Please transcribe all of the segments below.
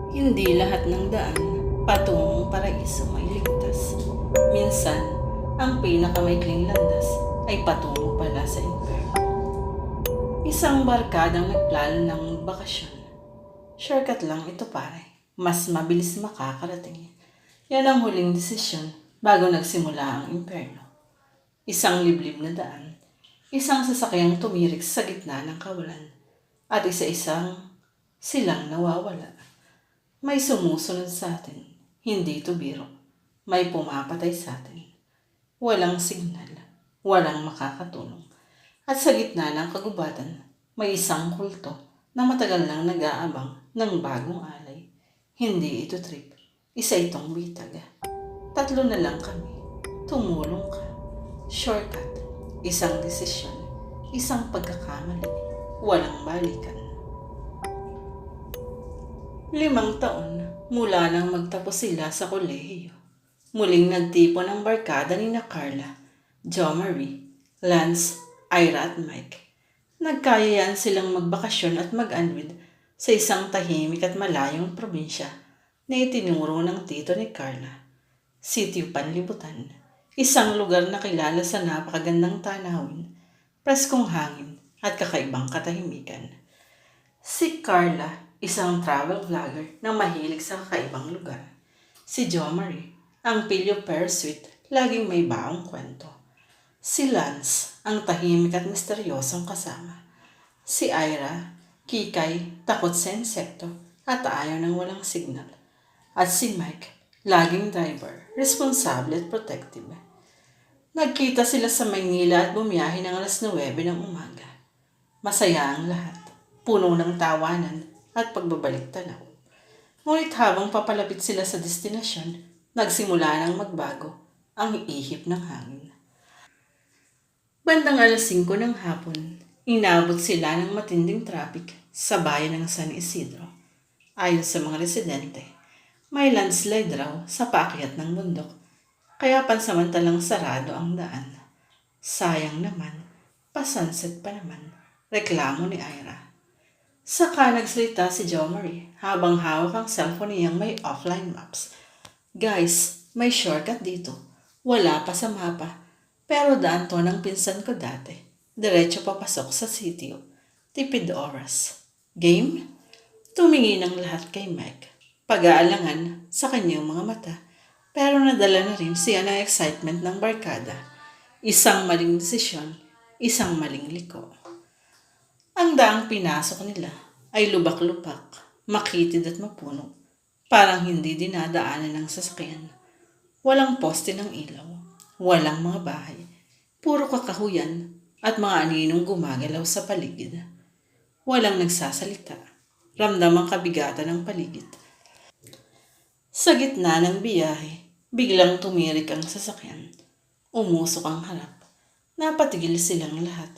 Hindi lahat ng daan patungong paraiso may ligtas. Minsan, ang pinakamaikling landas ay patungo pala sa impyerno. Isang barkadang nagplano ng bakasyon. Shortcut lang ito pare. Mas mabilis makakarating. Yan ang huling desisyon bago nagsimula ang impyerno. Isang liblib na daan. Isang sasakyang tumirik sa gitna ng kawalan. At isa-isang silang nawawala. May sumusunod sa atin, hindi ito biro. May pumapatay sa atin. Walang signal, walang makakatulong. At sa gitna ng kagubatan, may isang kulto na matagal nang nag-aabang ng bagong alay. Hindi ito trip, isa itong bitag. Tatlo na lang kami. Tumulong ka. Shortcut, isang desisyon, isang pagkakamali, walang balikan. 5 taon mula nang magtapos sila sa kolehiyo. Muling nagtipon ang barkada ni na Carla, Jo Marie, Lance, Ira at Mike. Nagkayayaan silang magbakasyon at mag-unwind sa isang tahimik at malayong probinsya na itinuro ng tito ni Carla. Sitio Panlibutan, isang lugar na kilala sa napakagandang tanawin, preskong hangin at kakaibang katahimikan. Si Carla, isang travel vlogger na mahilig sa kakaibang lugar. Si Jo Marie, ang pilyo pursuit, laging may baong kwento. Si Lance, ang tahimik at misteryosong kasama. Si Ira, kikay, takot sa insekto, at ayaw ng walang signal. At si Mike, laging driver, responsable at protective. Nagkita sila sa Maynila at bumiyahe ng alas 9 ng umaga. Masaya ang lahat, puno ng tawanan at pagbabalik tanaw. Ngunit habang papalapit sila sa destinasyon, nagsimula nang magbago ang ihip ng hangin. Bandang alas 5 ng hapon, inabot sila ng matinding traffic sa bayan ng San Isidro. Ayon sa mga residente, may landslide raw sa paakyat ng bundok, kaya pansamantalang sarado ang daan. Sayang naman, pa-sunset pa naman, reklamo ni Ira. Saka nagsalita si Jo Marie habang hawak ang cellphone niyang may offline maps. Guys, may shortcut dito. Wala pa sa mapa. Pero daan to ng pinsan ko dati. Diretso papasok sa sitio. Tipid oras. Game? Tumingin ang lahat kay Mike. Pag-aalangan sa kanyang mga mata. Pero nadala na rin siya ng excitement ng barkada. Isang maling desisyon, isang maling liko. Ang daang pinasok nila ay lubak-lupak, makitid at mapuno. Parang hindi dinadaanan ng sasakyan. Walang poste ng ilaw, walang mga bahay. Puro kakahuyan at mga aninong gumagalaw sa paligid. Walang nagsasalita. Ramdam ang kabigatan ng paligid. Sa gitna ng biyahe, biglang tumirik ang sasakyan. Umusok ang harap. Napatigil silang lahat.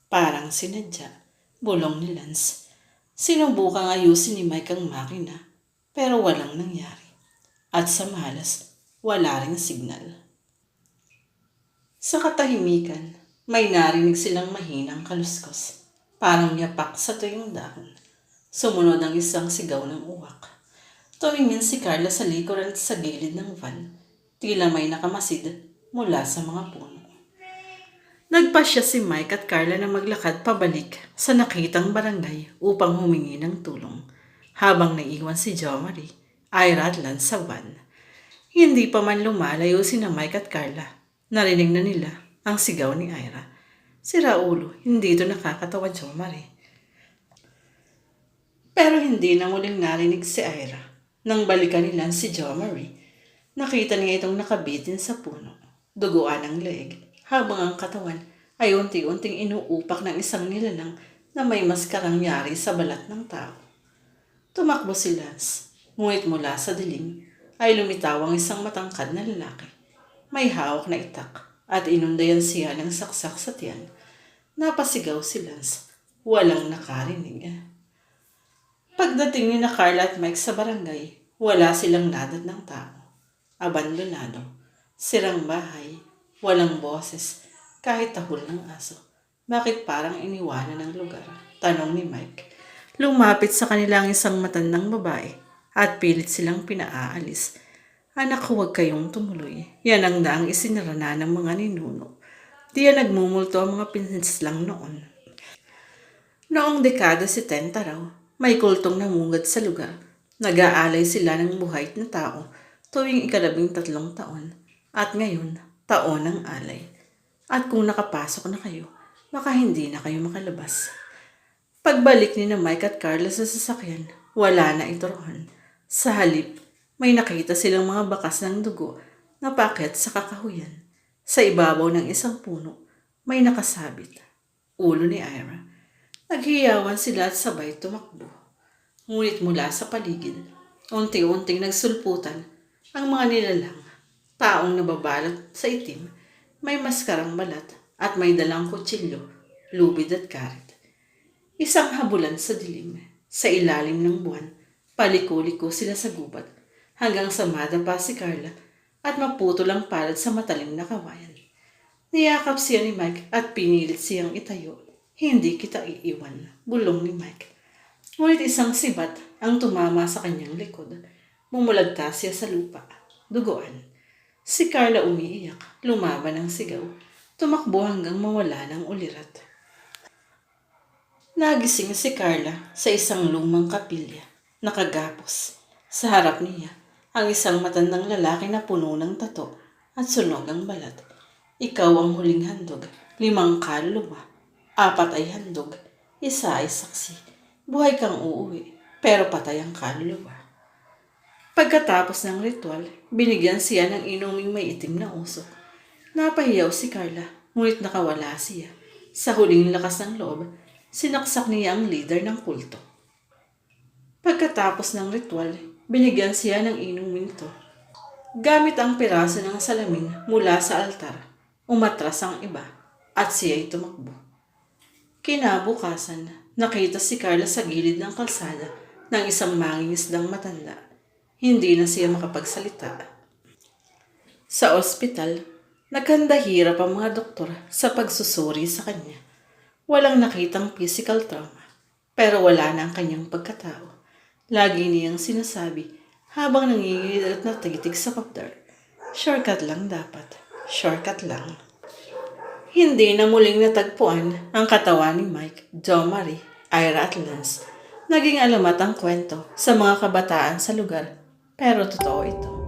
Parang sinadya. Bulong ni Lance. Sinubukang ayusin ni Mike ang makina, pero walang nangyari. At sa malas, wala ring signal. Sa katahimikan, may narinig silang mahinang kaluskos, parang yapak sa tuyong dahon. Sumunod ang isang sigaw ng uwak. Tumingin si Carla sa likuran at sa gilid ng van, tila may nakamasid mula sa mga puno. Nagpasya si Mike at Carla na maglakad pabalik sa nakitang barangay upang humingi ng tulong, habang naiwan si Jo Marie, Ira at Lance sa van. Hindi pa man lumalayo sina Mike at Carla, narinig na nila ang sigaw ni Ira. Sira ulo, hindi ito nakakatawa, Jo Marie. Pero hindi na muling narinig si Ira. Nang balikan nila si Jo Marie, nakita niya itong nakabitin sa puno, duguan ang leeg, habang ang katawan ay unti-unting inuupak ng isang nilalang na may maskarang yari sa balat ng tao. Tumakbo si Lance, ngunit mula sa dilim ay lumitaw ang isang matangkad na lalaki. May hawak na itak at inundayan siya ng saksak sa tiyan. Napasigaw si Lance, walang nakarinig. Pagdating ni na Carla at Mike sa barangay, wala silang nadat ng tao. Abandonado, sirang bahay, walang boses, kahit tahol ng aso. Bakit parang iniwanan ng lugar? Tanong ni Mike. Lumapit sa kanila ang isang matandang babae. at pilit silang pinaaalis. Anak, huwag kayong tumuloy. Yan ang daang isinarana ng mga ninuno. Diyan nagmumulto ang mga pinslang noon. Noong dekada 70 raw, may kultong namungad sa lugar. Nag-aalay sila ng buhay na tao tuwing 13 taon. At ngayon, taon ng alay. At kung nakapasok na kayo, baka hindi na kayo makalabas. Pagbalik ni na Mike at Carla sa sasakyan, wala na ito roon. Sa halip, may nakita silang mga bakas ng dugo na paakyat sa kakahuyan. Sa ibabaw ng isang puno, may nakasabit. Ulo ni Ira. Naghiyawan sila at sabay tumakbo. Ngunit mula sa paligid, unti-unting nagsulputan ang mga nilalang. Taong nababalot sa itim, may maskarang balat at may dalang kutsilyo, lubid at karit. Isang habulan sa dilim, sa ilalim ng buwan, paliko-liko sila sa gubat hanggang sa madapa si Carla at maputol ang palad sa matalim na kawayan. Niyakap siya ni Mike at pinilit siyang itayo. Hindi kita iiwan, bulong ni Mike. Ngunit isang sibat ang tumama sa kanyang likod. Mumulagta siya sa lupa. Duguan. Si Carla umiiyak, lumaban ng sigaw. Tumakbo hanggang mawala ng ulirat. Nagising si Carla sa isang lumang kapilya. Nakagapos. Sa harap niya, ang isang matandang lalaki na puno ng tato at sunog ang balat. Ikaw ang huling handog, 5 kaluluwa. 4 ay handog, 1 ay saksi. Buhay kang uuwi, pero patay ang kaluluwa. Pagkatapos ng ritual, binigyan siya ng inuming may itim na usok. Napahiyaw si Carla, ngunit nakawala siya. Sa huling lakas ng loob, sinaksak niya ang leader ng kulto. Pagkatapos ng ritual, binigyan siya ng inuming ito. Gamit ang piraso ng salamin mula sa altar, umatras ang iba at siya ay tumakbo. Kinabukasan, nakita si Carla sa gilid ng kalsada ng isang mangingisdang matanda. Hindi na siya makapagsalita. Sa ospital, naghandahirap ang mga doktor sa pagsusuri sa kanya. Walang nakitang physical trauma, pero wala na ang kanyang pagkatao. Lagi niyang sinasabi habang nangingilid at natitig sa kopdar. Shortcut lang dapat. Shortcut lang. Hindi na muling natagpuan ang katawan ni Mike, Jo Marie, Ira at Lance. Naging alamat ang kwento sa mga kabataan sa lugar, pero totoo ito.